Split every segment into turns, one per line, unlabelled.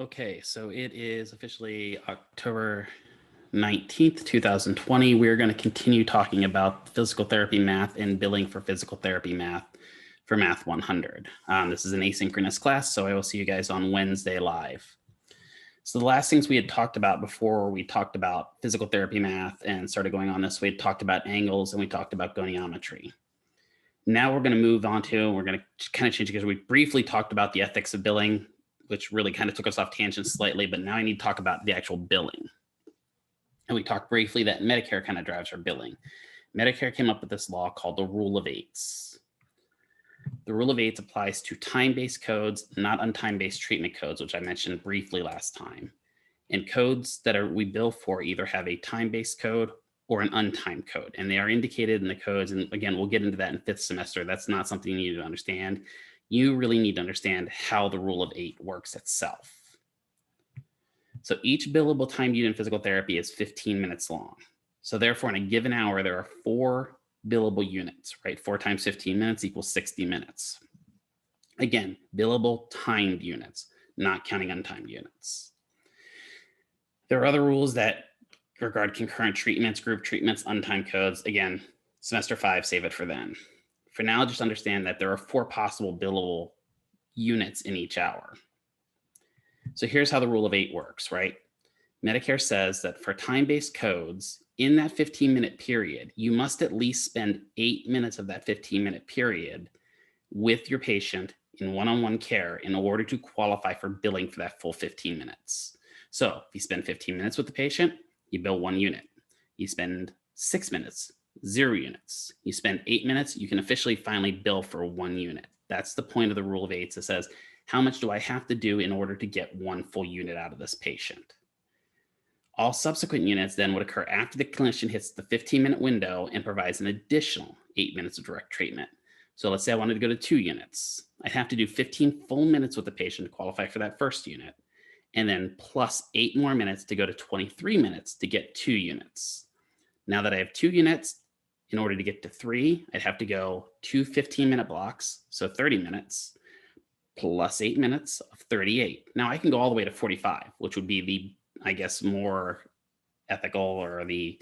Okay, so it is officially October 19th, 2020. We're going to continue talking about physical therapy math and billing for physical therapy math for Math 100. This is an asynchronous class, so I will see you guys on Wednesday live. So the last things we had talked about before we talked about physical therapy math and started going on this, we had talked about angles and we talked about goniometry. Now we're going to move on to, we're going to kind of change because we briefly talked about the ethics of billing, which really kind of took us off tangent slightly, but now I need to talk about the actual billing. And we talked briefly that Medicare kind of drives our billing. Medicare came up with this law called the Rule of Eights. The Rule of Eights applies to time-based codes, not untime-based treatment codes, which I mentioned briefly last time. And codes that we bill for either have a time-based code or an untimed code, and they are indicated in the codes. And again, we'll get into that in 5th semester. That's not something you need to understand. You really need to understand how the Rule of 8 works itself. So each billable time unit in physical therapy is 15 minutes long. So therefore, in a given hour, there are 4 billable units, right? 4 times 15 minutes equals 60 minutes. Again, billable timed units, not counting untimed units. There are other rules that regard concurrent treatments, group treatments, untimed codes. Again, semester 5, save it for then. For now, just understand that there are 4 possible billable units in each hour. So here's how the Rule of 8 works, right? Medicare says that for time-based codes, in that 15-minute period, you must at least spend 8 minutes of that 15-minute period with your patient in one-on-one care in order to qualify for billing for that full 15 minutes. So if you spend 15 minutes with the patient, you bill 1 unit. You spend 6 minutes, 0 units. You spend 8 minutes, you can officially finally bill for 1 unit. That's the point of the Rule of 8. It says, how much do I have to do in order to get 1 full unit out of this patient? All subsequent units then would occur after the clinician hits the 15-minute window and provides an additional 8 minutes of direct treatment. So let's say I wanted to go to 2 units. I'd have to do 15 full minutes with the patient to qualify for that first unit, and then plus 8 more minutes to go to 23 minutes to get 2 units. Now that I have 2 units, in order to get to 3, I'd have to go 2 15-minute blocks, so 30 minutes, plus 8 minutes of 38. Now I can go all the way to 45, which would be the, I guess, more ethical or the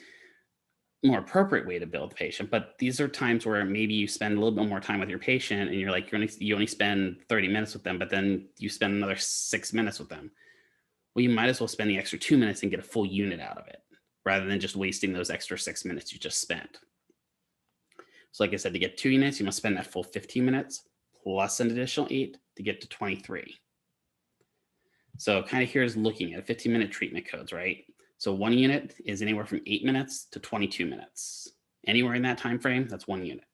more appropriate way to bill the patient. But these are times where maybe you spend a little bit more time with your patient and you're like, you only spend 30 minutes with them, but then you spend another 6 minutes with them. Well, you might as well spend the extra 2 minutes and get a full unit out of it, rather than just wasting those extra 6 minutes you just spent. So like I said, to get 2 units, you must spend that full 15 minutes plus an additional 8 to get to 23. So kind of here's looking at 15-minute treatment codes, right? So 1 unit is anywhere from 8 minutes to 22 minutes. Anywhere in that time frame, that's 1 unit.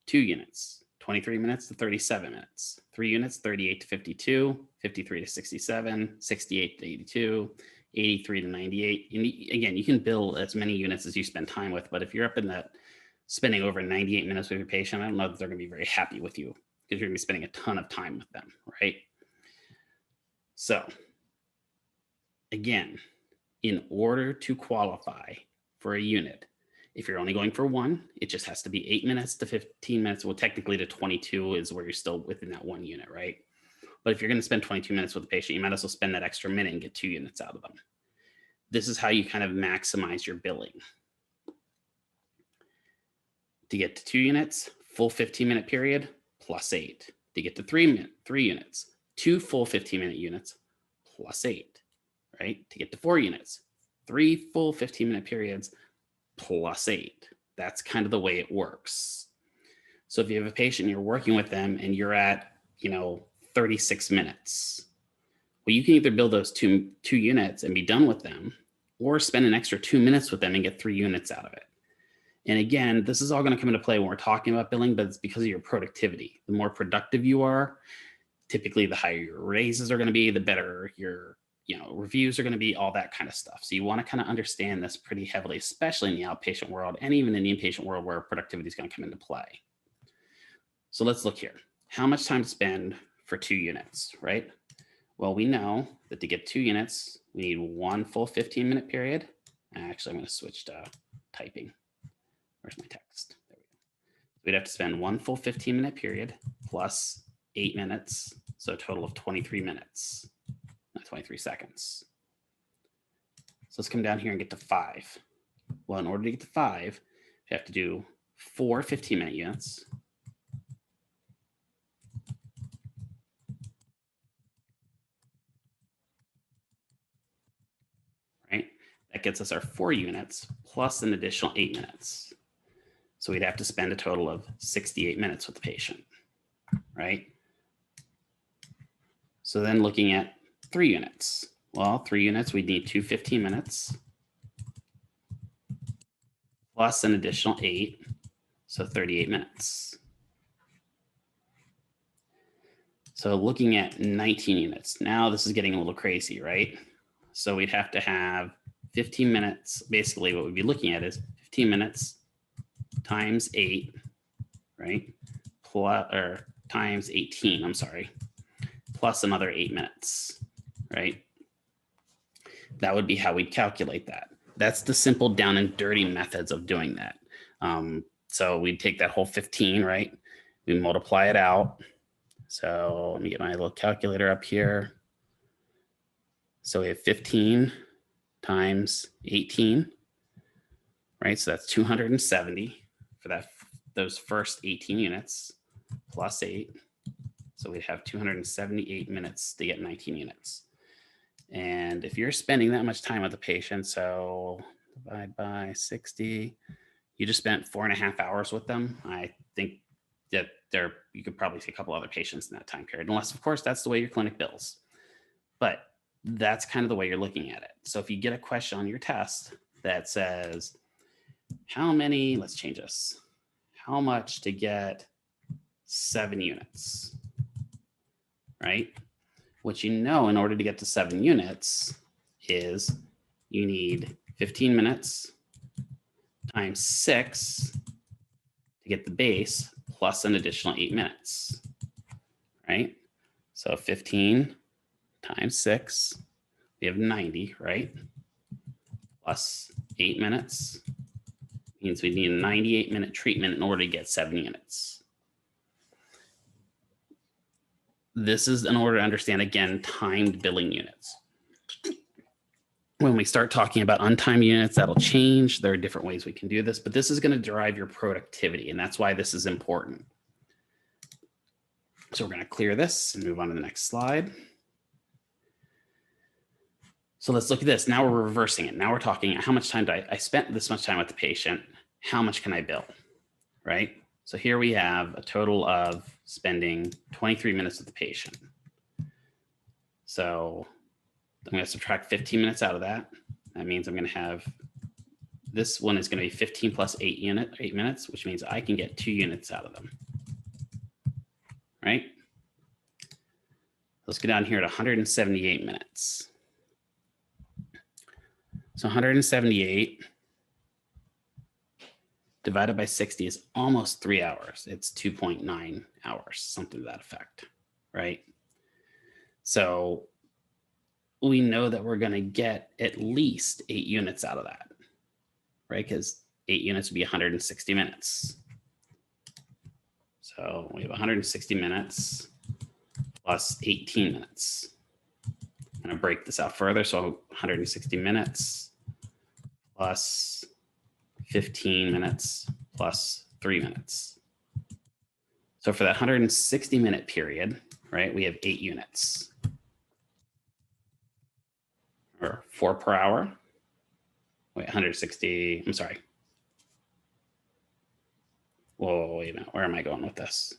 2 units, 23 minutes to 37 minutes. 3 units, 38 to 52, 53 to 67, 68 to 82, 83 to 98. And again, you can bill as many units as you spend time with, but if you're up in that spending over 98 minutes with your patient, I don't know that they're going to be very happy with you because you're going to be spending a ton of time with them, right? So again, in order to qualify for a unit, if you're only going for 1, it just has to be 8 minutes to 15 minutes. Well, technically to 22 is where you're still within that 1 unit, right? But if you're going to spend 22 minutes with the patient, you might as well spend that extra minute and get 2 units out of them. This is how you kind of maximize your billing. To get to 2 units, full 15-minute period, plus 8. To get to 3 units, 2 full 15-minute units, plus 8, right? To get to 4 units, 3 full 15-minute periods, plus 8. That's kind of the way it works. So if you have a patient, you're working with them and you're at, 36 minutes, well, you can either build those two units and be done with them, or spend an extra 2 minutes with them and get 3 units out of it. And again, this is all going to come into play when we're talking about billing, but it's because of your productivity. The more productive you are, typically the higher your raises are going to be, the better your reviews are going to be, all that kind of stuff. So you want to kind of understand this pretty heavily, especially in the outpatient world and even in the inpatient world where productivity is going to come into play. So let's look here. How much time to spend for 2 units, right? Well, we know that to get 2 units, we need 1 full 15-minute period. Actually, I'm going to switch to typing. Where's my text? There we go. We'd have to spend 1 full 15-minute period plus 8 minutes, so a total of 23 minutes. 23 seconds. So let's come down here and get to 5. Well, in order to get to 5, you have to do 4 15-minute units. Right? That gets us our 4 units plus an additional 8 minutes. So we'd have to spend a total of 68 minutes with the patient, right? So then looking at 3 units. Well, 3 units, we'd need 2 15 minutes plus an additional 8, so 38 minutes. So looking at 19 units, now this is getting a little crazy, right? So we'd have to have 15 minutes. Basically, what we'd be looking at is 15 minutes times 8, right? Plus, or times 18, I'm sorry, plus another 8 minutes, right? That would be how we'd calculate that. That's the simple down and dirty methods of doing that. So we'd take that whole 15, right? We multiply it out. So let me get my little calculator up here. So we have 15 times 18, right? So that's 270 for those first 18 units plus 8. So we'd have 278 minutes to get 19 units. And if you're spending that much time with a patient, so divide by 60, you just spent 4.5 hours with them. I think that you could probably see a couple other patients in that time period, unless of course that's the way your clinic bills. But that's kind of the way you're looking at it. So if you get a question on your test that says, how many, let's change this, how much to get 7 units, right? What you know in order to get to 7 units is you need 15 minutes times 6 to get the base plus an additional 8 minutes, right? So 15 times 6, we have 90, right? Plus 8 minutes means we need a 98-minute treatment in order to get 7 units. This is in order to understand, again, timed billing units. When we start talking about untimed units, that'll change. There are different ways we can do this, but this is going to drive your productivity, and that's why this is important. So we're going to clear this and move on to the next slide. So let's look at this. Now we're reversing it. Now we're talking how much time I spent this much time with the patient. How much can I bill, right? So here we have a total of spending 23 minutes with the patient. So I'm going to subtract 15 minutes out of that. That means I'm going to have, this one is going to be 15 plus 8 minutes, which means I can get 2 units out of them, right? Let's go down here to 178 minutes. So 178 divided by 60 is almost 3 hours. It's 2.9 hours, something to that effect, right? So we know that we're going to get at least 8 units out of that, right? Because 8 units would be 160 minutes. So we have 160 minutes plus 18 minutes. I'm going to break this out further. So 160 minutes plus 15 minutes plus 3 minutes. So for that 160-minute period, right, we have 8 units. Or 4 per hour. Wait, 160, I'm sorry. Whoa, wait a minute, where am I going with this?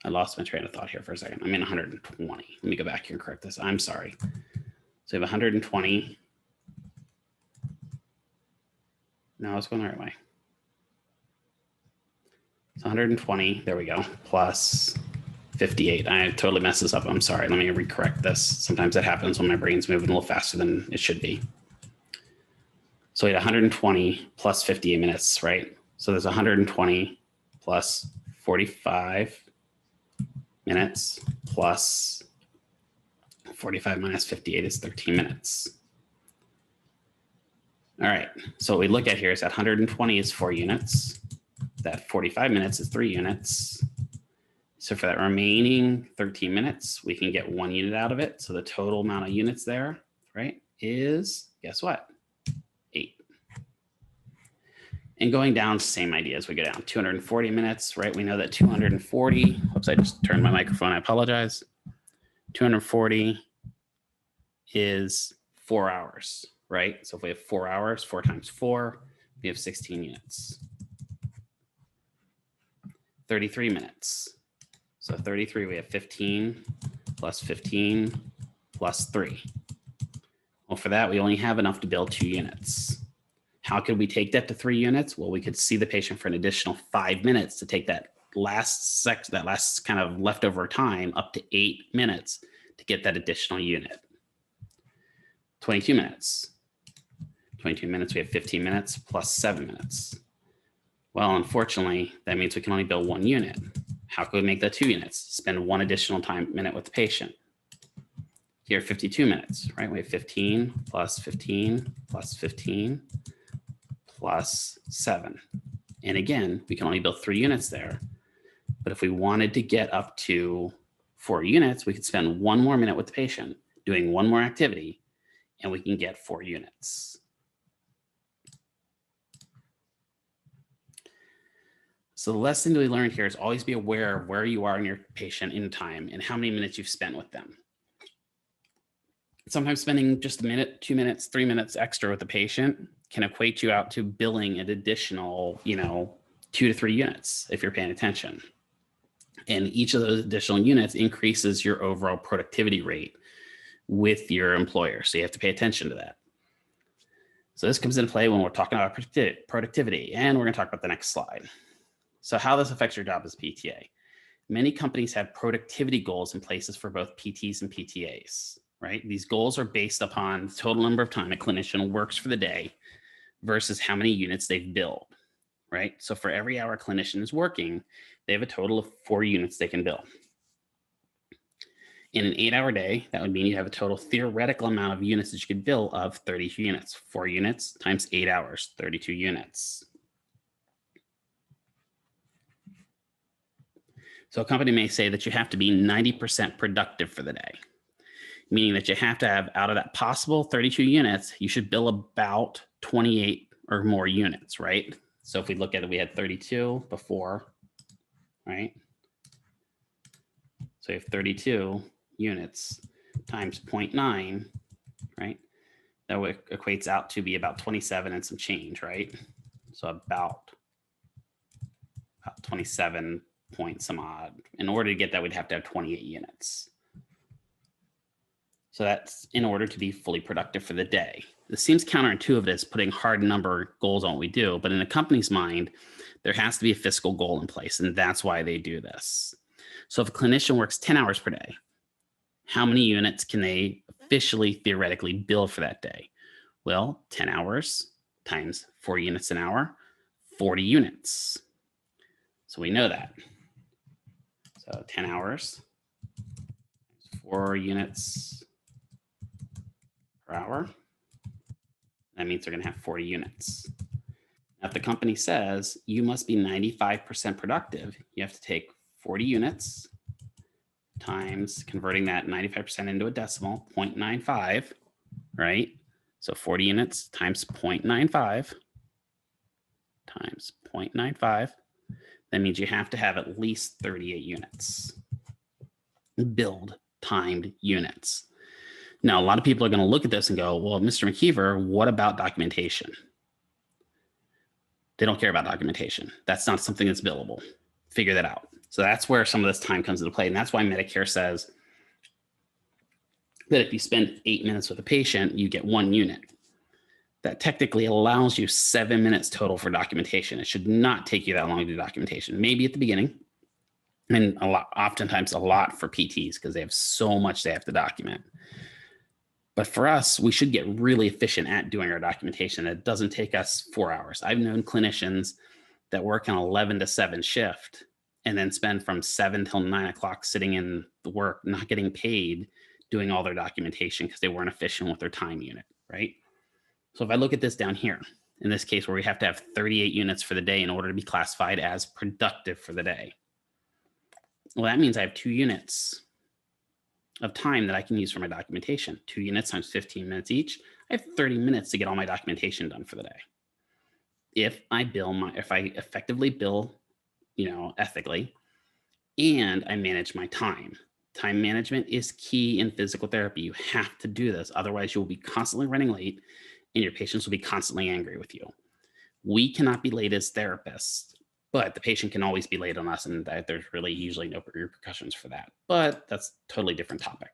I lost my train of thought here for a second. I'm in 120. Let me go back here and correct this. I'm sorry. So we have 120. No, it's going the right way. So 120, there we go, plus 58. I totally messed this up. I'm sorry. Let me recorrect this. Sometimes that happens when my brain's moving a little faster than it should be. So we had 120 plus 58 minutes, right? So there's 120 plus 45 minutes plus 45 minus 58 is 13 minutes. All right, so what we look at here is that 120 is 4 units. That 45 minutes is 3 units. So for that remaining 13 minutes, we can get 1 unit out of it. So the total amount of units there, right, is, guess what? 8. And going down, same idea as we go down. 240 minutes, right? We know that 240, whoops, I just turned my microphone, I apologize. 240 is 4 hours, right? So if we have 4 hours, 4 times 4, we have 16 units. 33 minutes. So 33, we have 15 plus 15 plus 3. Well, for that, we only have enough to build 2 units. How could we take that to 3 units? Well, we could see the patient for an additional 5 minutes to take that last kind of leftover time up to 8 minutes to get that additional unit. 22 minutes. 22 minutes, we have 15 minutes plus 7 minutes. Well, unfortunately, that means we can only build 1 unit. How could we make that 2 units? Spend 1 additional minute with the patient. Here, 52 minutes, right? We have 15 plus 15 plus 15 plus 7. And again, we can only build 3 units there. But if we wanted to get up to 4 units, we could spend 1 more minute with the patient doing 1 more activity, and we can get 4 units. So the lesson that we learned here is always be aware of where you are in your patient in time and how many minutes you've spent with them. Sometimes spending just a minute, 2 minutes, 3 minutes extra with the patient can equate you out to billing an additional, 2 to 3 units if you're paying attention. And each of those additional units increases your overall productivity rate with your employer. So you have to pay attention to that. So this comes into play when we're talking about productivity, and we're going to talk about the next slide. So how this affects your job as PTA. Many companies have productivity goals in places for both PTs and PTAs, right? These goals are based upon the total number of time a clinician works for the day versus how many units they've billed, right? So for every hour a clinician is working, they have a total of 4 units they can bill. In an 8-hour day, that would mean you have a total theoretical amount of units that you could bill of 32 units. 4 units times 8 hours, 32 units. So a company may say that you have to be 90% productive for the day, meaning that you have to have, out of that possible 32 units, you should bill about 28 or more units, right? So if we look at it, we had 32 before, right? So you have 32 units times 0.9, right? That equates out to be about 27 and some change, right? So about 27 point some odd. In order to get that, we'd have to have 28 units. So that's in order to be fully productive for the day. This seems counterintuitive as putting hard number goals on what we do, but in a company's mind, there has to be a fiscal goal in place, and that's why they do this. So if a clinician works 10 hours per day, how many units can they officially, theoretically bill for that day? Well, 10 hours times 4 units an hour, 40 units. So we know that. So 10 hours, 4 units per hour. That means they're going to have 40 units. Now, if the company says you must be 95% productive, you have to take 40 units times converting that 95% into a decimal, 0.95, right? So 40 units times 0.95 times 0.95. That means you have to have at least 38 units. Build timed units. Now, a lot of people are going to look at this and go, well, Mr. McKeever, what about documentation? They don't care about documentation. That's not something that's billable. Figure that out. So that's where some of this time comes into play. And that's why Medicare says that if you spend 8 minutes with a patient, you get 1 unit. That technically allows you 7 minutes total for documentation. It should not take you that long to do documentation. Maybe at the beginning, and oftentimes a lot for PTs because they have so much they have to document. But for us, we should get really efficient at doing our documentation. It doesn't take us 4 hours. I've known clinicians that work an 11 to 7 shift and then spend from 7 till 9 o'clock sitting in the work, not getting paid, doing all their documentation because they weren't efficient with their time unit, right? So if I look at this down here, in this case where we have to have 38 units for the day in order to be classified as productive for the day. Well, that means I have 2 units of time that I can use for my documentation. 2 units times 15 minutes each. I have 30 minutes to get all my documentation done for the day. If I effectively bill, ethically, and I manage my time. Time management is key in physical therapy. You have to do this. Otherwise, you'll be constantly running late and your patients will be constantly angry with you. We cannot be late as therapists, but the patient can always be late on us, and there's really usually no repercussions for that. But that's a totally different topic.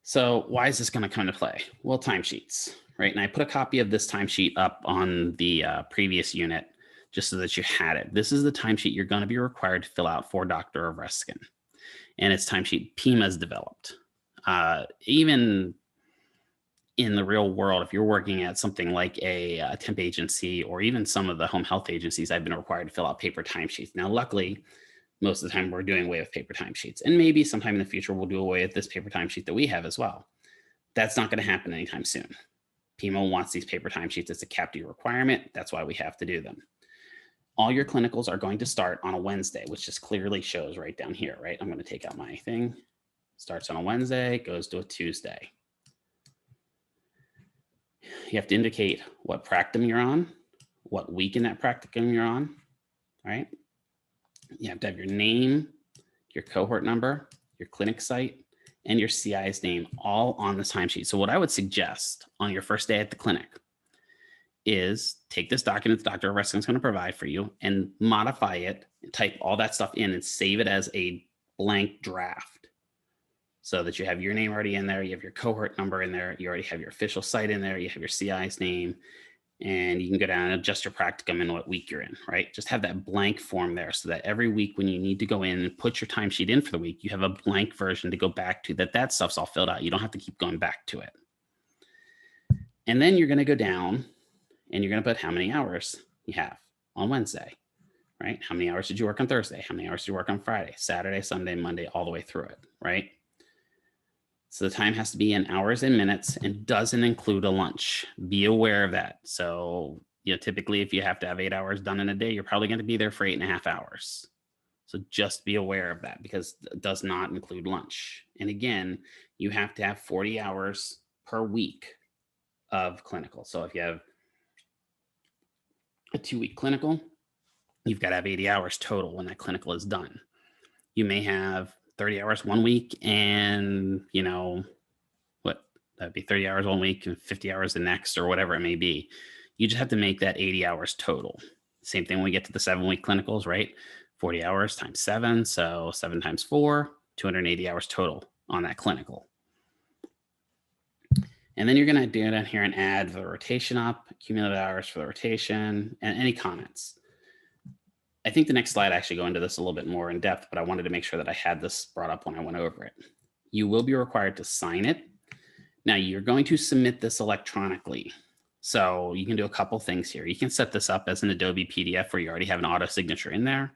So why is this going to come into play? Well, timesheets, right? And I put a copy of this timesheet up on the previous unit just so that you had it. This is the timesheet you're going to be required to fill out for Dr. Ovreskin. And it's timesheet PIMA's developed. Even in the real world, if you're working at something like a temp agency or even some of the home health agencies, I've been required to fill out paper timesheets. Now, luckily, most of the time we're doing away with paper timesheets. And maybe sometime in the future, we'll do away with this paper timesheet that we have as well. That's not going to happen anytime soon. PIMA wants these paper timesheets as a CAPD requirement. That's why we have to do them. All your clinicals are going to start on a Wednesday, which just clearly shows right down here, right? I'm going to take out my thing. Starts on a Wednesday, goes to a Tuesday. You have to indicate what practicum you're on, what week in that practicum you're on, right? You have to have your name, your cohort number, your clinic site, and your CI's name all on this timesheet. So what I would suggest on your first day at the clinic is take this document that Dr. Ovreskin is going to provide for you and modify it, type all that stuff in and save it as a blank draft so that you have your name already in there, you have your cohort number in there, you already have your official site in there, you have your CI's name, and you can go down and adjust your practicum and what week you're in, right? Just have that blank form there so that every week when you need to go in and put your timesheet in for the week, you have a blank version to go back to, that stuff's all filled out. You don't have to keep going back to it. And then you're going to go down and you're going to put how many hours you have on Wednesday, right? How many hours did you work on Thursday? How many hours did you work on Friday, Saturday, Sunday, Monday, all the way through it, right? So the time has to be in hours and minutes and doesn't include a lunch. Be aware of that. So, typically if you have to have 8 hours done in a day, you're probably going to be there for 8.5 hours. So just be aware of that because it does not include lunch. And again, you have to have 40 hours per week of clinical. So if you have a 2-week clinical, you've got to have 80 hours total when that clinical is done. You may have 30 hours 1 week and, that'd be 30 hours 1 week and 50 hours the next or whatever it may be. You just have to make that 80 hours total. Same thing when we get to the 7-week clinicals, right? 40 hours times 7. So 7 times 4, 280 hours total on that clinical. And then you're going to do down here and add the rotation up, cumulative hours for the rotation, and any comments. I think the next slide I actually go into this a little bit more in depth, but I wanted to make sure that I had this brought up when I went over it. You will be required to sign it. Now you're going to submit this electronically. So you can do a couple things here. You can set this up as an Adobe PDF where you already have an auto signature in there.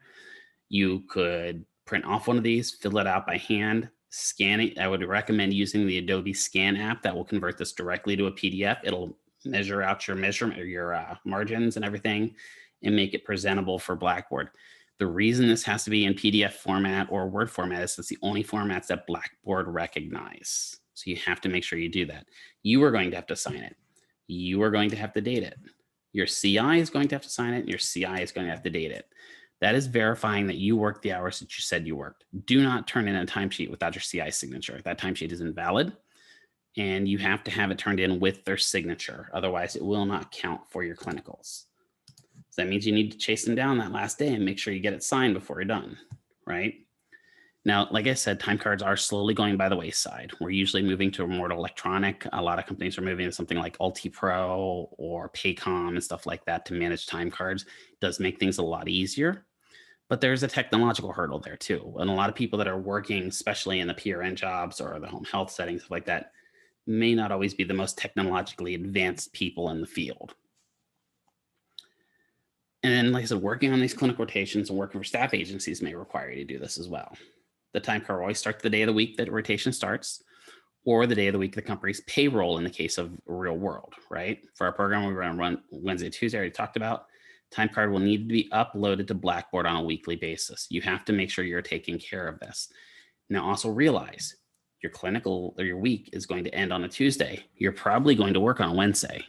You could print off one of these, fill it out by hand, scan it. I would recommend using the Adobe Scan app that will convert this directly to a PDF. It'll measure out your measurement or your margins and everything and make it presentable for Blackboard. The reason this has to be in PDF format or Word format is it's the only formats that Blackboard recognize. So you have to make sure you do that. You are going to have to sign it. You are going to have to date it. Your CI is going to have to sign it, and your CI is going to have to date it. That is verifying that you worked the hours that you said you worked. Do not turn in a timesheet without your CI signature. That timesheet is invalid, and you have to have it turned in with their signature. Otherwise, it will not count for your clinicals. So that means you need to chase them down that last day and make sure you get it signed before you're done, right? Now, like I said, time cards are slowly going by the wayside. We're usually moving to a more electronic. A lot of companies are moving to something like UltiPro or Paycom and stuff like that to manage time cards. It does make things a lot easier, but there's a technological hurdle there too. And a lot of people that are working, especially in the PRN jobs or the home health settings, stuff like that, may not always be the most technologically advanced people in the field. And then, like I said, working on these clinical rotations and working for staff agencies may require you to do this as well. The time card always starts the day of the week that rotation starts, or the day of the week the company's payroll in the case of real world, right? For our program, we run Wednesday, Tuesday, I already talked about. Time card will need to be uploaded to Blackboard on a weekly basis. You have to make sure you're taking care of this. Now also realize your clinical or your week is going to end on a Tuesday. You're probably going to work on a Wednesday,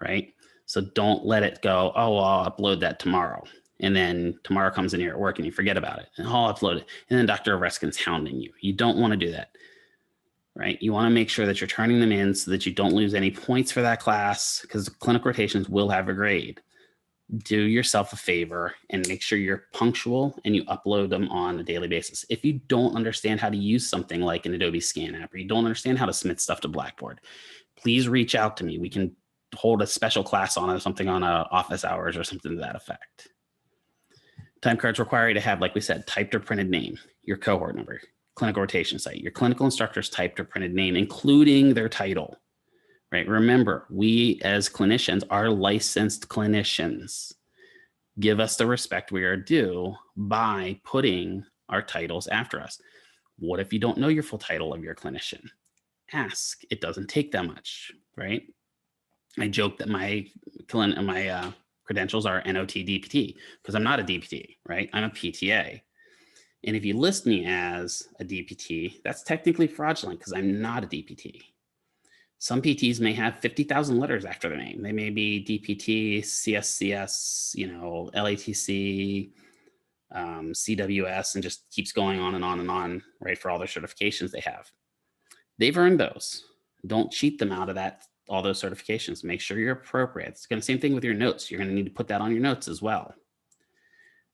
right? So don't let it go, oh, well, I'll upload that tomorrow. And then tomorrow comes in, you're at work and you forget about it. And I'll upload it. And then Dr. Reskin's hounding you. You don't want to do that, right? You want to make sure that you're turning them in so that you don't lose any points for that class, because clinical rotations will have a grade. Do yourself a favor and make sure you're punctual and you upload them on a daily basis. If you don't understand how to use something like an Adobe Scan app, or you don't understand how to submit stuff to Blackboard, please reach out to me. We can hold a special class on it or something on office hours or something to that effect. Time cards require you to have, like we said, typed or printed name, your cohort number, clinical rotation site, your clinical instructor's typed or printed name, including their title. Right? Remember, we as clinicians are licensed clinicians. Give us the respect we are due by putting our titles after us. What if you don't know your full title of your clinician? Ask. It doesn't take that much, right? I joke that my credentials are NOT DPT because I'm not a DPT, right? I'm a PTA. And if you list me as a DPT, that's technically fraudulent because I'm not a DPT. Some PTs may have 50,000 letters after their name. They may be DPT, CSCS, LATC, CWS, and just keeps going on and on and on, right, for all their certifications they have. They've earned those. Don't cheat them out of that, all those certifications. Make sure you're appropriate. It's going to same thing with your notes. You're going to need to put that on your notes as well.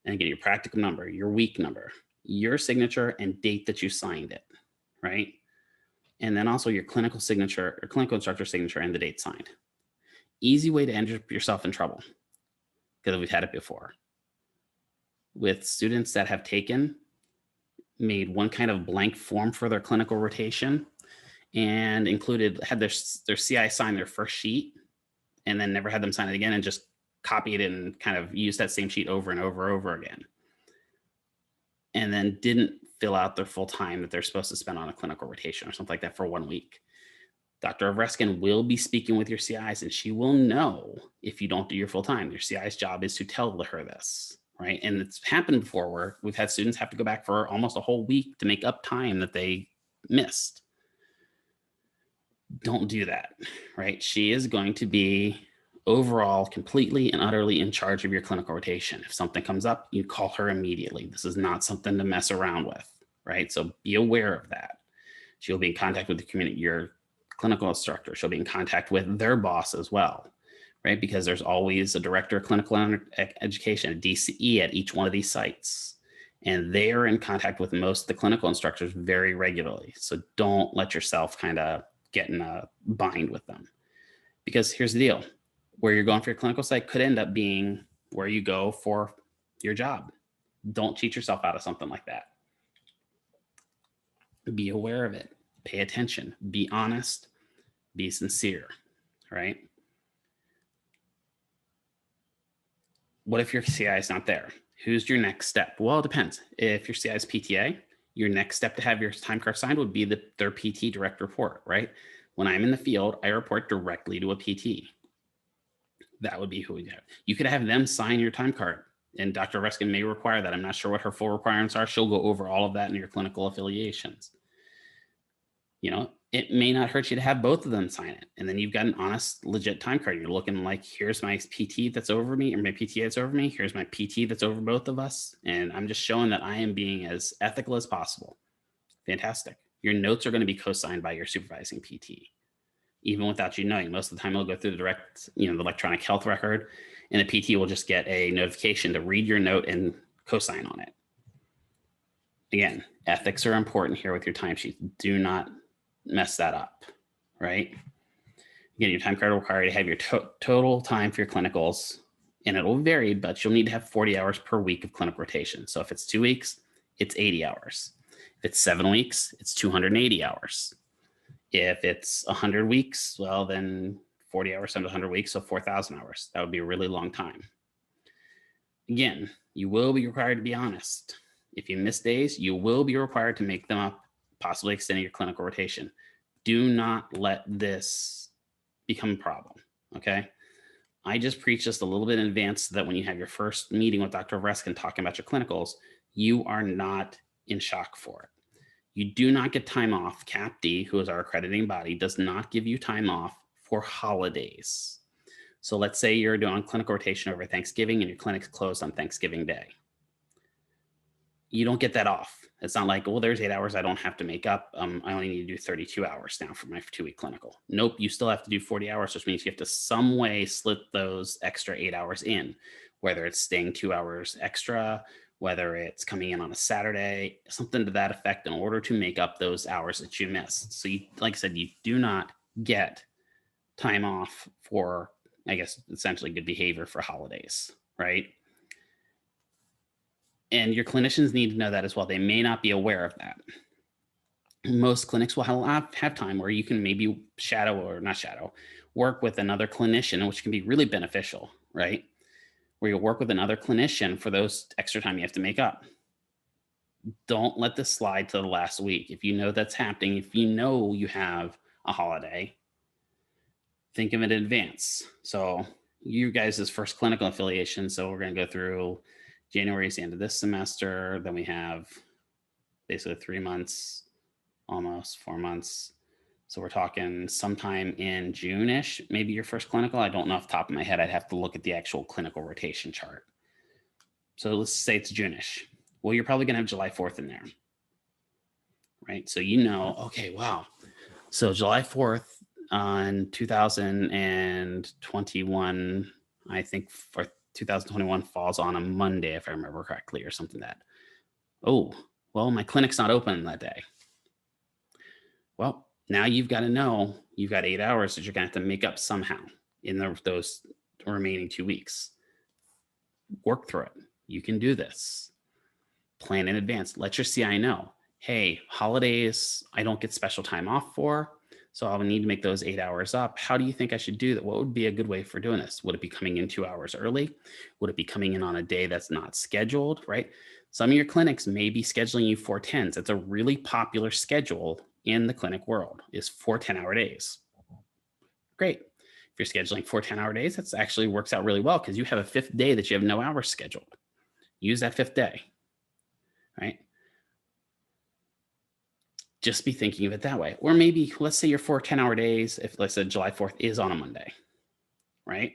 And again, your practicum number, your week number, your signature and date that you signed it, right? And then also your clinical signature or clinical instructor signature and the date signed. Easy way to end yourself in trouble, because we've had it before with students that have made one kind of blank form for their clinical rotation and had their CI sign their first sheet and then never had them sign it again and just copied it and kind of used that same sheet over and over again. And then didn't fill out their full time that they're supposed to spend on a clinical rotation or something like that for 1 week. Dr. Reskin will be speaking with your CIs and she will know if you don't do your full time. Your CI's job is to tell her this, right? And it's happened before where we've had students have to go back for almost a whole week to make up time that they missed. Don't do that, right? She is going to be overall completely and utterly in charge of your clinical rotation. If something comes up, you call her immediately. This is not something to mess around with, right? So be aware of that. She'll be in contact with the community, your clinical instructor. She'll be in contact with their boss as well, right? Because there's always a director of clinical education, a DCE at each one of these sites. And they are in contact with most of the clinical instructors very regularly. So don't let yourself kind of get in a bind with them. Because here's the deal. Where you're going for your clinical site could end up being where you go for your job. Don't cheat yourself out of something like that. Be aware of it. Pay attention. Be honest. Be sincere, right? What if your CI is not there? Who's your next step? Well, it depends. If your CI is PTA, your next step to have your time card signed would be their PT direct report, right? When I'm in the field, I report directly to a PT. That would be who we have. You could have them sign your time card, and Dr. Reskin may require that. I'm not sure what her full requirements are. She'll go over all of that in your clinical affiliations. It may not hurt you to have both of them sign it. And then you've got an honest, legit time card. You're looking like, here's my PT that's over me, or my PTA that's over me. Here's my PT that's over both of us. And I'm just showing that I am being as ethical as possible. Fantastic. Your notes are going to be co-signed by your supervising PT. Even without you knowing. Most of the time it'll go through the direct, the electronic health record, and the PT will just get a notification to read your note and co-sign on it. Again, ethics are important here with your timesheet. Do not mess that up, right? Again, your time card will require you to have your total time for your clinicals, and it will vary, but you'll need to have 40 hours per week of clinical rotation. So if it's 2 weeks, it's 80 hours. If it's 7 weeks, it's 280 hours. If it's 100 weeks, well, then 40 hours times 100 weeks, so 4,000 hours. That would be a really long time. Again, you will be required to be honest. If you miss days, you will be required to make them up, possibly extending your clinical rotation. Do not let this become a problem, okay? I just preach just a little bit in advance so that when you have your first meeting with Dr. Reskin talking about your clinicals, you are not in shock for it. You do not get time off. CAPD, who is our accrediting body, does not give you time off for holidays. So let's say you're doing clinical rotation over Thanksgiving and your clinic's closed on Thanksgiving Day. You don't get that off. It's not like, well, there's 8 hours I don't have to make up. I only need to do 32 hours now for my 2-week clinical. Nope, you still have to do 40 hours, which means you have to some way slip those extra 8 hours in, whether it's staying 2 hours extra, whether it's coming in on a Saturday, something to that effect in order to make up those hours that you missed. So you, like I said, you do not get time off for, I guess, essentially good behavior for holidays, right? And your clinicians need to know that as well. They may not be aware of that. Most clinics will have time where you can maybe work with another clinician, which can be really beneficial, right? Where you'll work with another clinician for those extra time you have to make up. Don't let this slide to the last week. If you know that's happening, if you know you have a holiday, think of it in advance. So you guys' first clinical affiliation. So we're going to go through January is the end of this semester. Then we have basically 3 months, almost 4 months. So we're talking sometime in June-ish, maybe your first clinical. I don't know off the top of my head. I'd have to look at the actual clinical rotation chart. So let's say it's June-ish. Well, you're probably going to have July 4th in there, right? So you know, okay, wow. So July 4th on 2021, I think for 2021 falls on a Monday, if I remember correctly, or something that, oh, well, my clinic's not open that day. Well, now you've got to know you've got 8 hours that you're going to have to make up somehow in those remaining 2 weeks. Work through it. You can do this. Plan in advance. Let your CI know, hey, holidays, I don't get special time off for, so I'll need to make those 8 hours up. How do you think I should do that? What would be a good way for doing this? Would it be coming in 2 hours early? Would it be coming in on a day that's not scheduled, right? Some of your clinics may be scheduling you 410s. It's a really popular schedule in the clinic world, is 4 10-hour days. Great. If you're scheduling 4 10-hour days, that actually works out really well because you have a 5th day that you have no hours scheduled. Use that 5th day, right? Just be thinking of it that way. Or maybe, let's say your 4 10-hour days, if let's say July 4th is on a Monday, right?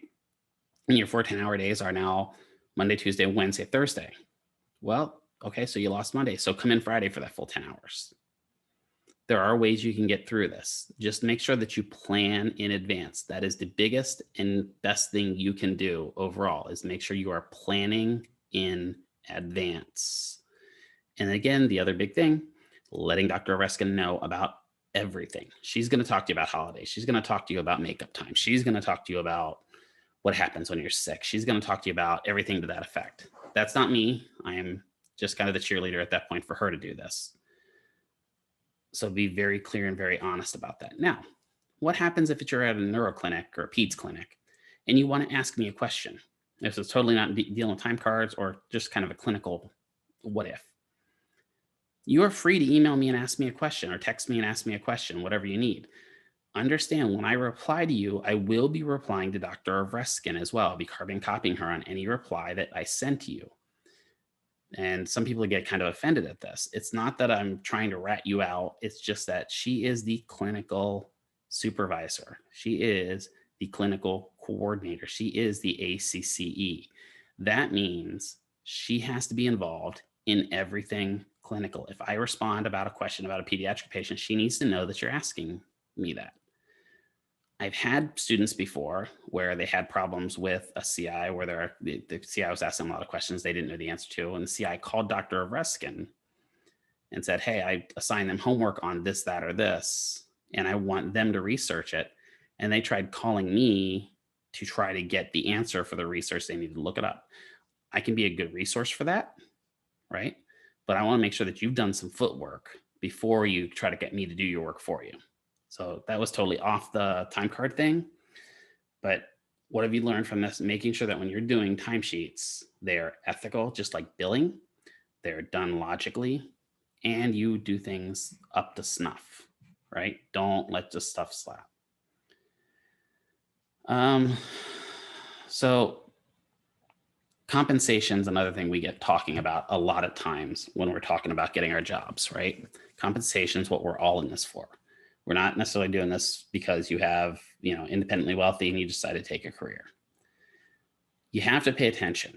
And your 4 10-hour days are now Monday, Tuesday, Wednesday, Thursday. Well, okay, so you lost Monday. So come in Friday for that full 10 hours. There are ways you can get through this. Just make sure that you plan in advance. That is the biggest and best thing you can do overall, is make sure you are planning in advance. And again, the other big thing, letting Dr. Reskin know about everything. She's going to talk to you about holidays. She's going to talk to you about makeup time. She's going to talk to you about what happens when you're sick. She's going to talk to you about everything to that effect. That's not me. I am just kind of the cheerleader at that point for her to do this. So be very clear and very honest about that. Now, what happens if you're at a neuro clinic or a peds clinic and you want to ask me a question? This is totally not dealing with time cards or just kind of a clinical what if. You are free to email me and ask me a question or text me and ask me a question, whatever you need. Understand, when I reply to you, I will be replying to Dr. Reskin as well. I'll be carbon copying her on any reply that I send to you. And some people get kind of offended at this. It's not that I'm trying to rat you out. It's just that she is the clinical supervisor. She is the clinical coordinator. She is the ACCE. That means she has to be involved in everything clinical. If I respond about a question about a pediatric patient, she needs to know that you're asking me that. I've had students before where they had problems with a CI where the CI was asking a lot of questions they didn't know the answer to. And the CI called Dr. Reskin and said, hey, I assigned them homework on this, that, or this, and I want them to research it. And they tried calling me to try to get the answer for the research they needed to look it up. I can be a good resource for that, right? But I want to make sure that you've done some footwork before you try to get me to do your work for you. So that was totally off the time card thing. But what have you learned from this? Making sure that when you're doing timesheets, they're ethical, just like billing. They're done logically, and you do things up to snuff, right? Don't let just stuff slap. So compensation is another thing we get talking about a lot of times when we're talking about getting our jobs, right? Compensation is what we're all in this for. We're not necessarily doing this because you have, independently wealthy and you decide to take a career. You have to pay attention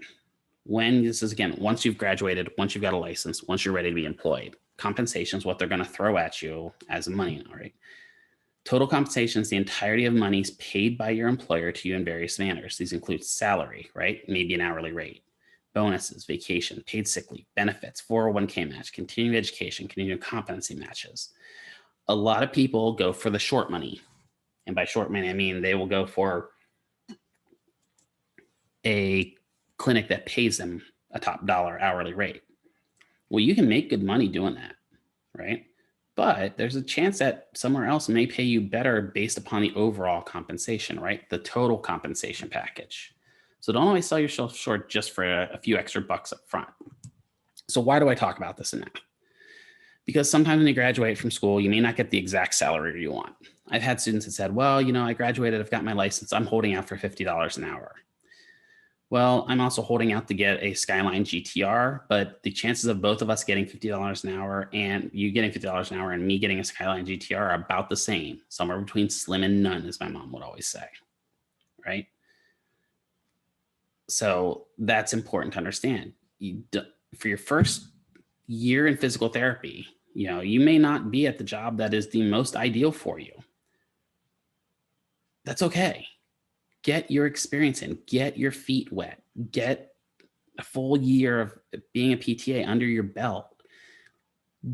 when this is, again, once you've graduated, once you've got a license, once you're ready to be employed. Compensation is what they're going to throw at you as money, all right? Total compensation is the entirety of monies paid by your employer to you in various manners. These include salary, right? Maybe an hourly rate, bonuses, vacation, paid sick leave, benefits, 401k match, continuing education, continuing competency matches. A lot of people go for the short money. And by short money, I mean they will go for a clinic that pays them a top dollar hourly rate. Well, you can make good money doing that, right? But there's a chance that somewhere else may pay you better based upon the overall compensation, right? The total compensation package. So don't always sell yourself short just for a few extra bucks up front. So why do I talk about this in math? Because sometimes when you graduate from school, you may not get the exact salary you want. I've had students that said, well, I graduated, I've got my license, I'm holding out for $50 an hour. Well, I'm also holding out to get a Skyline GTR, but the chances of both of us getting $50 an hour and you getting $50 an hour and me getting a Skyline GTR are about the same, somewhere between slim and none, as my mom would always say, right? So that's important to understand. For your first year in physical therapy, you may not be at the job that is the most ideal for you. That's okay. Get your experience in, get your feet wet, get a full year of being a PTA under your belt.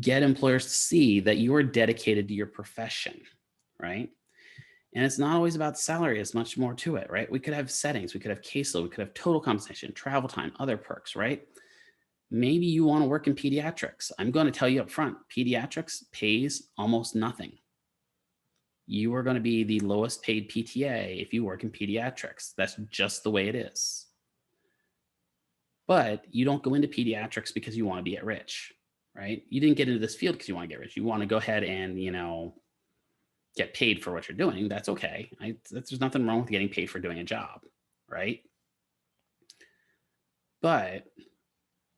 Get employers to see that you are dedicated to your profession, right? And it's not always about salary, it's much more to it, right? We could have settings, we could have caseload, we could have total compensation, travel time, other perks, right? Maybe you want to work in pediatrics. I'm going to tell you up front, pediatrics pays almost nothing. You are going to be the lowest paid PTA if you work in pediatrics. That's just the way it is. But you don't go into pediatrics because you want to get rich, right? You didn't get into this field because you want to get rich. You want to go ahead and, get paid for what you're doing. That's okay. There's nothing wrong with getting paid for doing a job, right? But,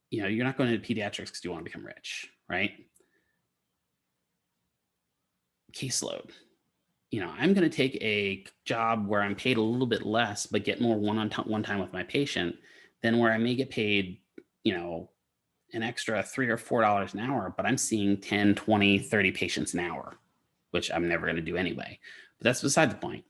you're not going into pediatrics because you want to become rich, right? Caseload. I'm going to take a job where I'm paid a little bit less, but get more one time with my patient than where I may get paid, an extra $3 or $4 an hour, but I'm seeing 10, 20, 30 patients an hour, which I'm never going to do anyway. But that's beside the point.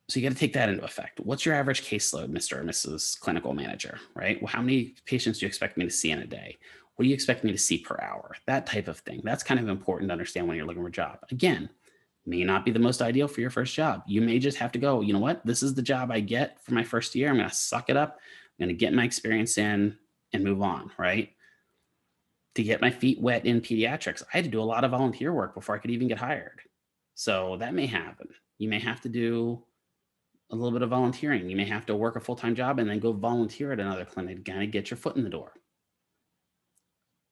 So you got to take that into effect. What's your average caseload, Mr. or Mrs. Clinical Manager, right? Well, how many patients do you expect me to see in a day? What do you expect me to see per hour? That type of thing. That's kind of important to understand when you're looking for a job. Again, may not be the most ideal for your first job. You may just have to go, you know what? This is the job I get for my first year. I'm going to suck it up. I'm going to get my experience in and move on, right? To get my feet wet in pediatrics, I had to do a lot of volunteer work before I could even get hired. So that may happen. You may have to do a little bit of volunteering. You may have to work a full-time job and then go volunteer at another clinic to kind of get your foot in the door.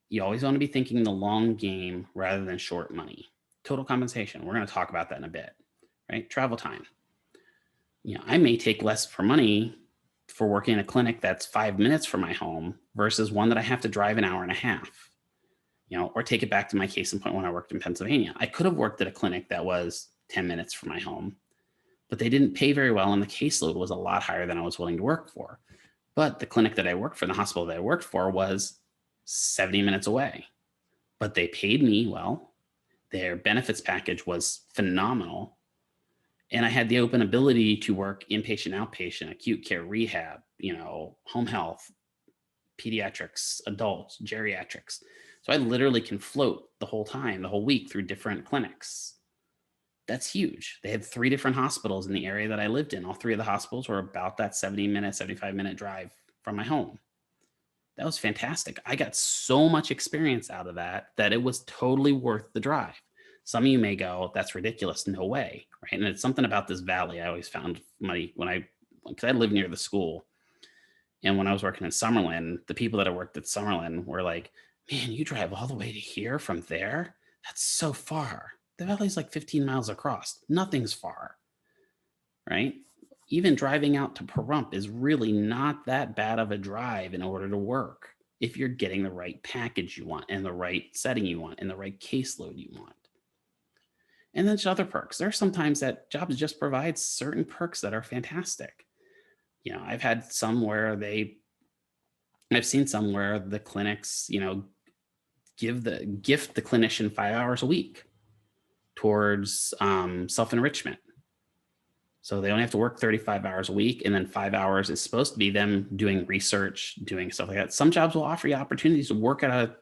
You always want to be thinking the long game rather than short money. Total compensation, we're going to talk about that in a bit, right? Travel time. I may take less for money for working in a clinic that's 5 minutes from my home versus one that I have to drive an hour and a half, or take it back to my case in point when I worked in Pennsylvania. I could have worked at a clinic that was 10 minutes from my home, but they didn't pay very well and the caseload was a lot higher than I was willing to work for. But the clinic that I worked for, the hospital that I worked for, was 70 minutes away, but they paid me well. Their benefits package was phenomenal. And I had the open ability to work inpatient, outpatient, acute care, rehab, home health, pediatrics, adults, geriatrics. So I literally can float the whole time, the whole week through different clinics. That's huge. They had 3 different hospitals in the area that I lived in. All 3 of the hospitals were about that 70-minute, 75-minute drive from my home. That was fantastic. I got so much experience out of that it was totally worth the drive. Some of you may go, that's ridiculous. No way. Right. And it's something about this valley. I always found because I lived near the school. And when I was working in Summerlin, the people that I worked at Summerlin were like, man, you drive all the way to here from there? That's so far. The valley's like 15 miles across. Nothing's far. Right. Even driving out to Pahrump is really not that bad of a drive in order to work if you're getting the right package you want and the right setting you want and the right caseload you want. And then there's other perks. There are sometimes that jobs just provide certain perks that are fantastic. I've had some where I've seen some where the clinics, gift the clinician 5 hours a week towards self-enrichment. So they only have to work 35 hours a week, and then 5 hours is supposed to be them doing research, doing stuff like that. Some jobs will offer you opportunities to work at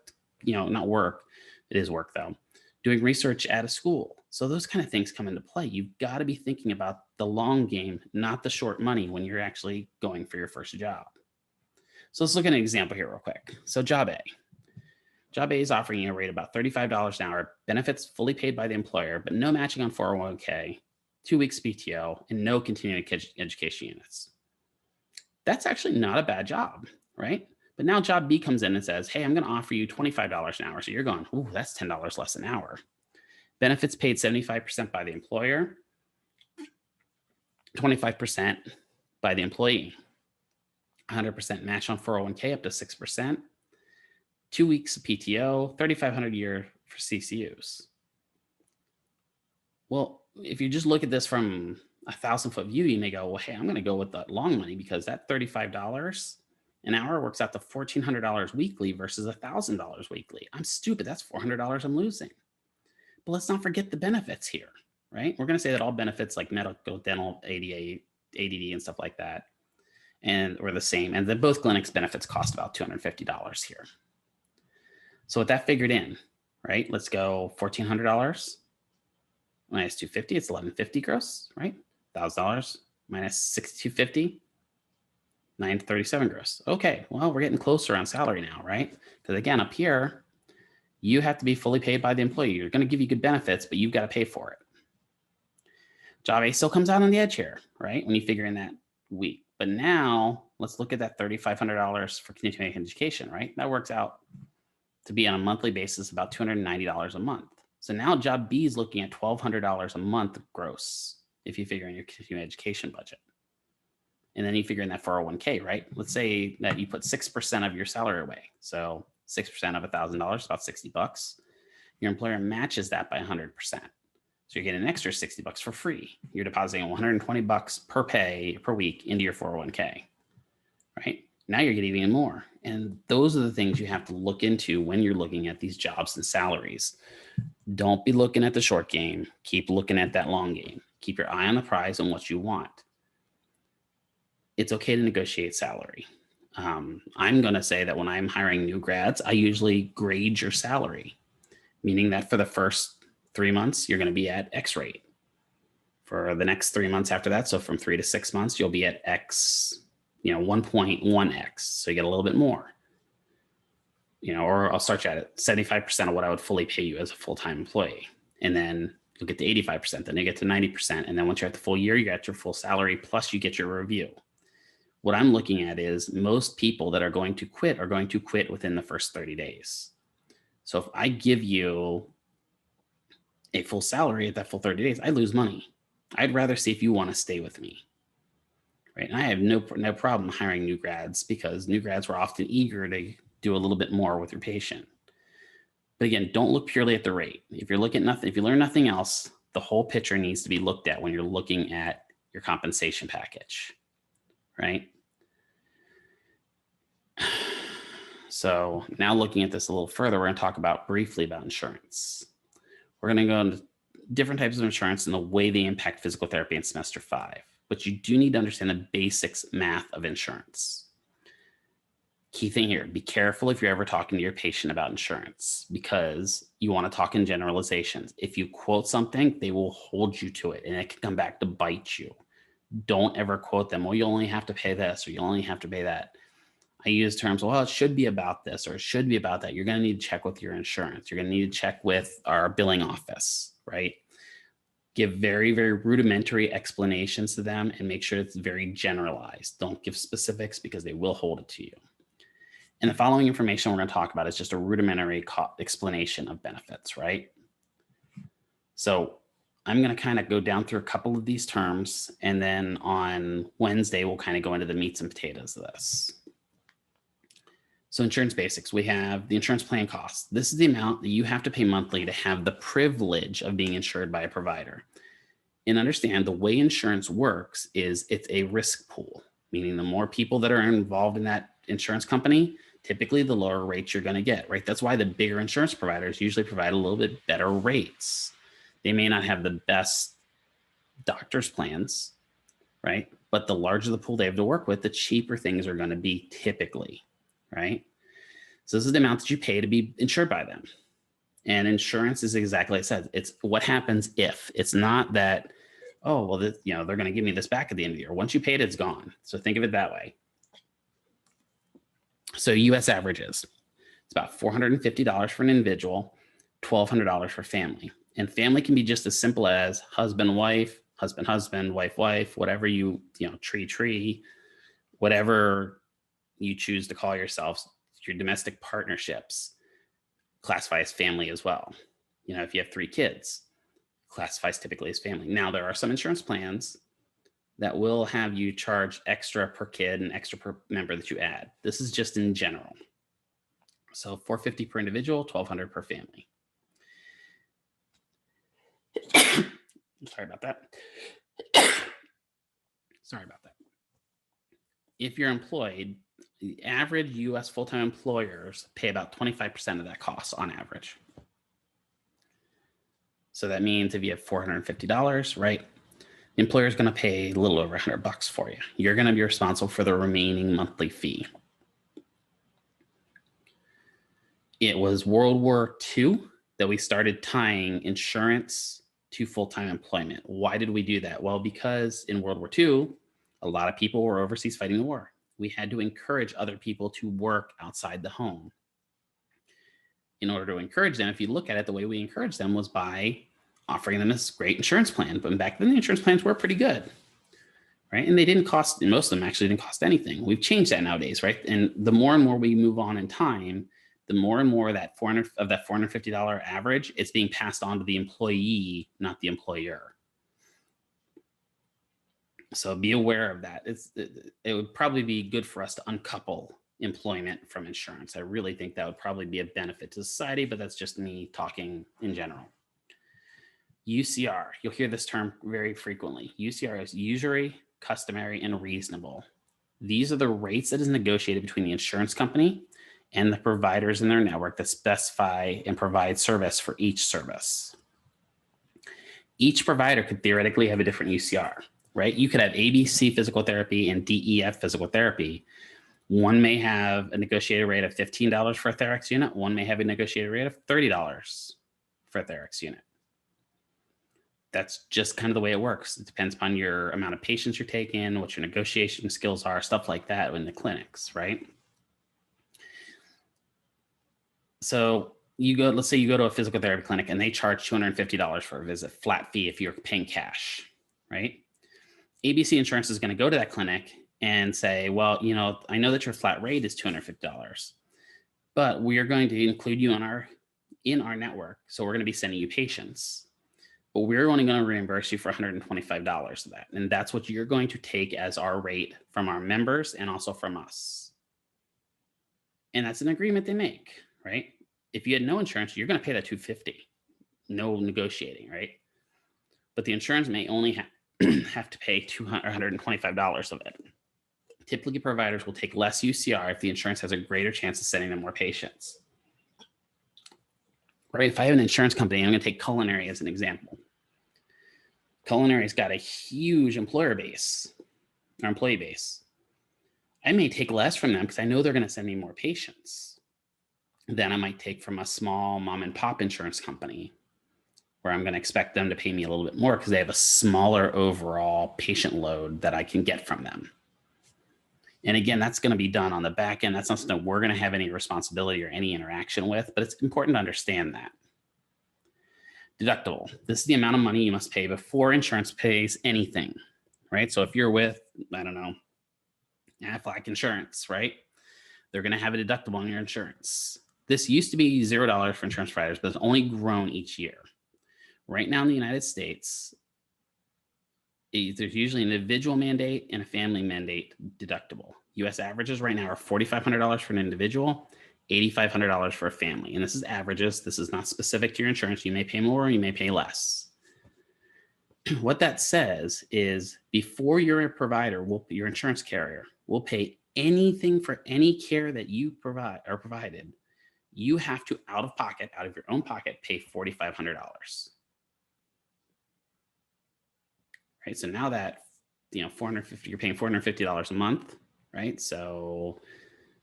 not work, it is work though, doing research at a school. So those kind of things come into play. You've got to be thinking about the long game, not the short money when you're actually going for your first job. So let's look at an example here real quick. So job A. Job A is offering you a rate of about $35 an hour, benefits fully paid by the employer, but no matching on 401k, 2 weeks PTO, and no continuing education units. That's actually not a bad job, right? But now job B comes in and says, hey, I'm going to offer you $25 an hour. So you're going, ooh, that's $10 less an hour. Benefits paid 75% by the employer, 25% by the employee, 100% match on 401k up to 6%, 2 weeks of PTO, $3,500 a year for CCUs. Well, if you just look at this from a 1,000-foot view, you may go, well, hey, I'm going to go with the long money because that $35 an hour works out to $1,400 weekly versus $1,000 weekly. I'm stupid. That's $400 I'm losing. But let's not forget the benefits here, right? We're going to say that all benefits like medical, dental, ADA, ADD, and stuff like that, or the same. And then both clinics benefits cost about $250 here. So with that figured in, right? Let's go $1,400 minus $250. It's $1,150 gross, right? $1,000 minus $6,250. $937 gross. Okay, well, we're getting closer on salary now, right? Because again, up here, you have to be fully paid by the employee. You're going to give you good benefits, but you've got to pay for it. Job A still comes out on the edge here, right? When you figure in that week. But now let's look at that $3,500 for continuing education, right? That works out to be on a monthly basis about $290 a month. So now job B is looking at $1,200 a month gross if you figure in your continuing education budget. And then you figure in that 401k, right? Let's say that you put 6% of your salary away. So 6% of $1,000, about $60. Your employer matches that by 100%. So you're getting an extra $60 for free. You're depositing $120 per week into your 401k, right? Now you're getting even more. And those are the things you have to look into when you're looking at these jobs and salaries. Don't be looking at the short game. Keep looking at that long game. Keep your eye on the prize and what you want. It's okay to negotiate salary. I'm going to say that when I'm hiring new grads, I usually grade your salary, meaning that for the first 3 months, you're going to be at X rate. For the next 3 months after that, so from 3 to 6 months, you'll be at X, 1.1X. So you get a little bit more, or I'll start you at 75% of what I would fully pay you as a full-time employee. And then you'll get to 85%, then you get to 90%. And then once you're at the full year, you got your full salary, plus you get your review. What I'm looking at is most people that are going to quit within the first 30 days. So if I give you a full salary at that full 30 days, I lose money. I'd rather see if you want to stay with me, right? And I have no problem hiring new grads because new grads were often eager to do a little bit more with your patient. But again, don't look purely at the rate. If you learn nothing else, the whole picture needs to be looked at when you're looking at your compensation package, right? So now looking at this a little further, we're going to talk briefly about insurance. We're going to go into different types of insurance and the way they impact physical therapy in semester 5. But you do need to understand the basics math of insurance. Key thing here, be careful if you're ever talking to your patient about insurance because you want to talk in generalizations. If you quote something, they will hold you to it and it can come back to bite you. Don't ever quote them, well, you only have to pay this or you only have to pay that. I use terms, well, it should be about this or it should be about that. You're going to need to check with your insurance. You're going to need to check with our billing office, right? Give very, very rudimentary explanations to them and make sure it's very generalized. Don't give specifics because they will hold it to you. And the following information we're going to talk about is just a rudimentary explanation of benefits, right? So I'm going to kind of go down through a couple of these terms, and then on Wednesday, we'll kind of go into the meats and potatoes of this. So insurance basics, we have the insurance plan costs. This is the amount that you have to pay monthly to have the privilege of being insured by a provider. And understand the way insurance works is it's a risk pool, meaning the more people that are involved in that insurance company, typically the lower rates you're going to get, right? That's why the bigger insurance providers usually provide a little bit better rates. They may not have the best doctor's plans, right? But the larger the pool they have to work with, the cheaper things are going to be typically, right? So this is the amount that you pay to be insured by them. And insurance is exactly like I said. It's what happens if. It's not that, oh, well, they're going to give me this back at the end of the year. Once you pay it, it's gone. So think of it that way. So US averages, it's about $450 for an individual, $1,200 for family. And family can be just as simple as husband, wife, wife, whatever tree, whatever you choose to call yourselves, your domestic partnerships classify as family as well. If you have 3 kids, classifies typically as family. Now, there are some insurance plans that will have you charge extra per kid and extra per member that you add. This is just in general. So $450 per individual, $1,200 per family. Sorry about that. If you're employed, the average US full-time employers pay about 25% of that cost on average. So that means if you have $450, right, the employer is going to pay a little over $100 for you. You're going to be responsible for the remaining monthly fee. It was World War II that we started tying insurance to full-time employment. Why did we do that? Well, because in World War II, a lot of people were overseas fighting the war. We had to encourage other people to work outside the home. In order to encourage them, if you look at it, the way we encouraged them was by offering them this great insurance plan. But back then, the insurance plans were pretty good, right? And they didn't cost, and most of them actually didn't cost anything. We've changed that nowadays, right? And the more and more we move on in time, the more and more that $450 average, it's being passed on to the employee, not the employer. So be aware of that. It would probably be good for us to uncouple employment from insurance. I really think that would probably be a benefit to society, but that's just me talking in general. UCR, you'll hear this term very frequently. UCR is usury, customary, and reasonable. These are the rates that is negotiated between the insurance company and the providers in their network that specify and provide service for each service. Each provider could theoretically have a different UCR, right? You could have ABC physical therapy and DEF physical therapy. One may have a negotiated rate of $15 for a Therex unit. One may have a negotiated rate of $30 for a Therex unit. That's just kind of the way it works. It depends upon your amount of patients you're taking, what your negotiation skills are, stuff like that in the clinics, right? So let's say you go to a physical therapy clinic and they charge $250 for a visit, flat fee if you're paying cash, right? ABC Insurance is going to go to that clinic and say, well, I know that your flat rate is $250, but we are going to include you in our network. So we're going to be sending you patients, but we're only going to reimburse you for $125 of that. And that's what you're going to take as our rate from our members and also from us. And that's an agreement they make, right? If you had no insurance, you're going to pay that $250, no negotiating, right? But the insurance may only have to pay $125 of it. Typically, providers will take less UCR if the insurance has a greater chance of sending them more patients. Right? If I have an insurance company, I'm going to take Culinary as an example. Culinary's got a huge employee base. I may take less from them because I know they're going to send me more patients than I might take from a small mom and pop insurance company, where I'm going to expect them to pay me a little bit more because they have a smaller overall patient load that I can get from them. And again, that's going to be done on the back end. That's not something we're going to have any responsibility or any interaction with, but it's important to understand that. Deductible. This is the amount of money you must pay before insurance pays anything, right? So if you're with, I don't know, Aflac Insurance, right? They're going to have a deductible on your insurance. This used to be $0 for insurance providers, but it's only grown each year. Right now in the United States, there's usually an individual mandate and a family mandate deductible. US averages right now are $4,500 for an individual, $8,500 for a family. And this is averages. This is not specific to your insurance. You may pay more or you may pay less. What that says is before your provider, your insurance carrier, will pay anything for any care that you provided, you have to out of your own pocket, pay $4,500. Right. So now that, you're paying $450 a month, right? So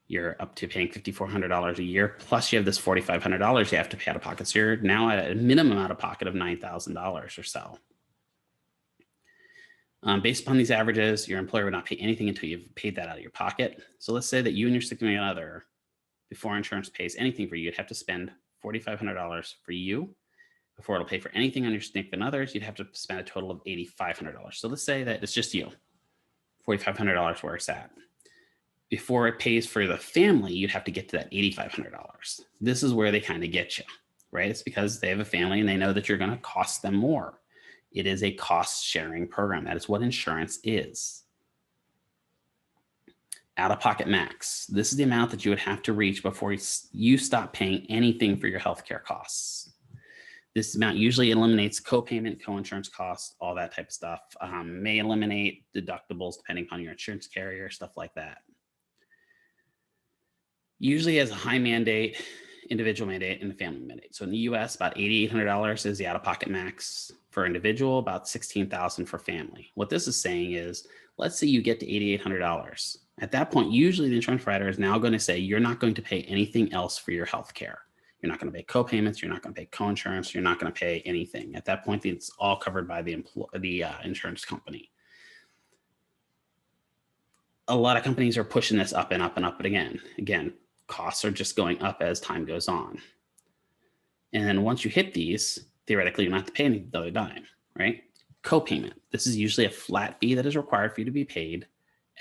you're up to paying $5,400 a year. Plus you have this $4,500 you have to pay out of pocket. So you're now at a minimum out of pocket of $9,000 or so. Based upon these averages, your employer would not pay anything until you've paid that out of your pocket. So let's say that you and your significant other, before insurance pays anything for you, you'd have to spend $4,500 for you. Before it'll pay for anything on your significant others, you'd have to spend a total of $8,500. So let's say that it's just you, $4,500 where it's at. Before it pays for the family, you'd have to get to that $8,500. This is where they kind of get you, right? It's because they have a family and they know that you're going to cost them more. It is a cost sharing program. That is what insurance is. Out-of-pocket max. This is the amount that you would have to reach before you stop paying anything for your healthcare costs. This amount usually eliminates co-payment, co-insurance costs, all that type of stuff. May eliminate deductibles depending upon your insurance carrier, stuff like that. Usually has a high mandate, individual mandate, and a family mandate. So in the US, about $8,800 is the out-of-pocket max for individual, about $16,000 for family. What this is saying is, let's say you get to $8,800. At that point, usually the insurance provider is now going to say, you're not going to pay anything else for your health care. You're not going to pay co-payments. You're not going to pay co-insurance. You're not going to pay anything. At that point, it's all covered by the insurance company. A lot of companies are pushing this up and up and up again. Again, costs are just going up as time goes on. And then once you hit these, theoretically, you don't have to pay any other dime, right? Co-payment. This is usually a flat fee that is required for you to be paid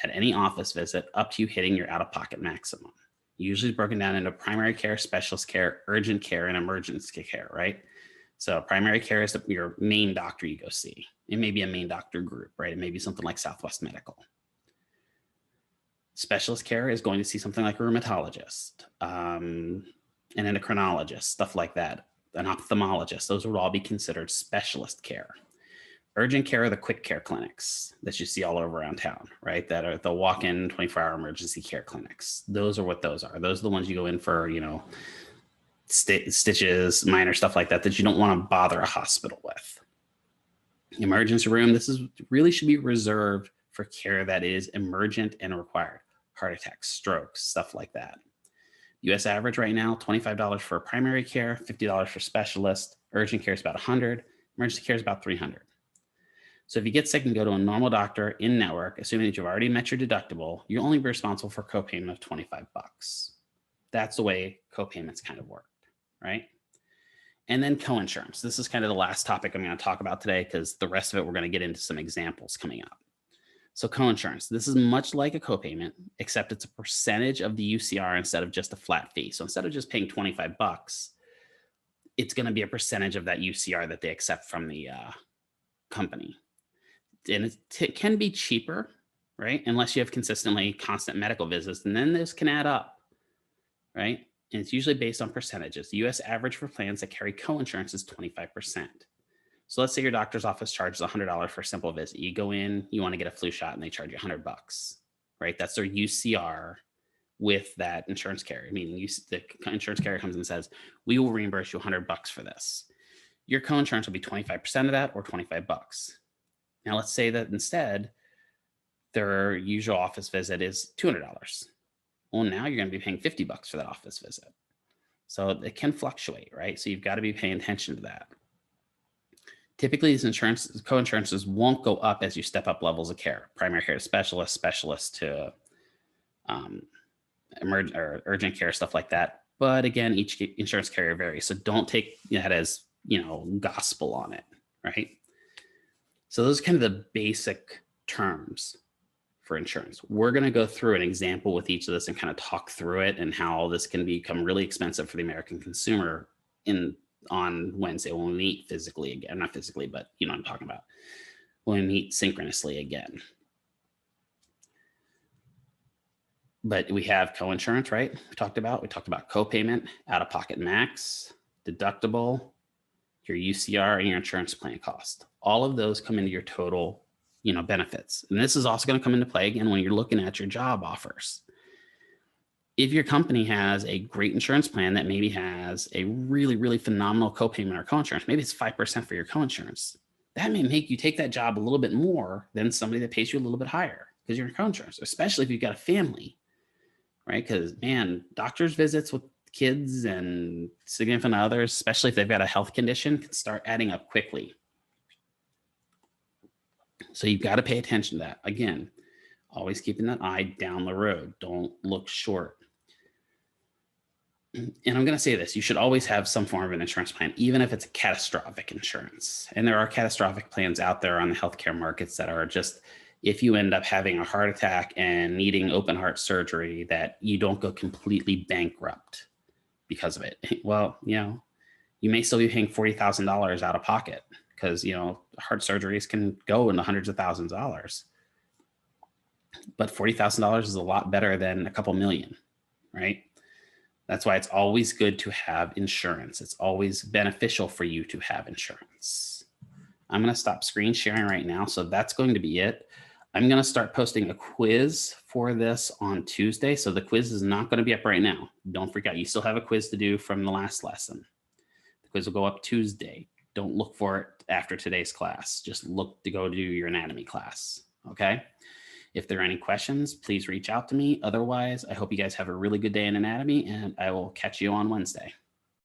at any office visit up to you hitting your out-of-pocket maximum. Usually broken down into primary care, specialist care, urgent care, and emergency care, right? So primary care is your main doctor you go see. It may be a main doctor group, right? It may be something like Southwest Medical. Specialist care is going to see something like a rheumatologist, an endocrinologist, stuff like that, an ophthalmologist. Those would all be considered specialist care. Urgent care are the quick care clinics that you see all over around town, right? That are the walk-in 24-hour emergency care clinics. Those are what those are. Those are the ones you go in for, stitches, minor stuff like that you don't want to bother a hospital with. Emergency room, this is really should be reserved for care that is emergent and required. Heart attacks, strokes, stuff like that. US average right now, $25 for primary care, $50 for specialist. Urgent care is about $100. Emergency care is about $300. So if you get sick and go to a normal doctor in network, assuming that you've already met your deductible, you'll only be responsible for copayment of $25. That's the way copayments kind of work, right? And then coinsurance. This is kind of the last topic I'm going to talk about today because the rest of it, we're going to get into some examples coming up. So coinsurance, this is much like a copayment, except it's a percentage of the UCR instead of just a flat fee. So instead of just paying $25, it's going to be a percentage of that UCR that they accept from the company. And it can be cheaper, right? Unless you have constant medical visits, and then this can add up, right? And it's usually based on percentages. The US average for plans that carry coinsurance is 25%. So let's say your doctor's office charges $100 for a simple visit. You go in, you want to get a flu shot, and they charge you $100, right? That's their UCR with that insurance carrier, meaning the insurance carrier comes and says, we will reimburse you $100 for this. Your coinsurance will be 25% of that or $25. Now, let's say that instead, their usual office visit is $200. Well, now you're going to be paying $50 for that office visit. So it can fluctuate, right? So you've got to be paying attention to that. Typically, these coinsurances won't go up as you step up levels of care. Primary care to specialist, specialist to urgent care, stuff like that. But again, each insurance carrier varies. So don't take that as, gospel on it, right? So those are kind of the basic terms for insurance. We're going to go through an example with each of this and kind of talk through it and how this can become really expensive for the American consumer in on Wednesday when we meet physically again. Not physically, but you know what I'm talking about. When we meet synchronously again. But we have coinsurance, right? We talked about copayment, out-of-pocket max, deductible, your UCR, and your insurance plan cost. All of those come into your total, you know, benefits. And this is also going to come into play again when you're looking at your job offers. If your company has a great insurance plan that maybe has a really, really phenomenal copayment or coinsurance, maybe it's 5% for your coinsurance, that may make you take that job a little bit more than somebody that pays you a little bit higher because you're in coinsurance, especially if you've got a family, right? Because, man, doctor's visits with kids and significant others, especially if they've got a health condition, can start adding up quickly. So you've got to pay attention to that. Again, always keeping that eye down the road. Don't look short. And I'm going to say this, you should always have some form of an insurance plan, even if it's a catastrophic insurance. And there are catastrophic plans out there on the healthcare markets that are just, if you end up having a heart attack and needing open heart surgery, that you don't go completely bankrupt because of it. Well, you know, you may still be paying $40,000 out of pocket because, you know, heart surgeries can go into hundreds of thousands of dollars. But $40,000 is a lot better than a couple million, right? That's why it's always good to have insurance. It's always beneficial for you to have insurance. I'm going to stop screen sharing right now. So that's going to be it. I'm going to start posting a quiz for this on Tuesday. So the quiz is not going to be up right now. Don't freak out. You still have a quiz to do from the last lesson. The quiz will go up Tuesday. Don't look for it after today's class. Just look to go do your anatomy class. Okay? If there are any questions, please reach out to me. Otherwise, I hope you guys have a really good day in anatomy, and I will catch you on Wednesday.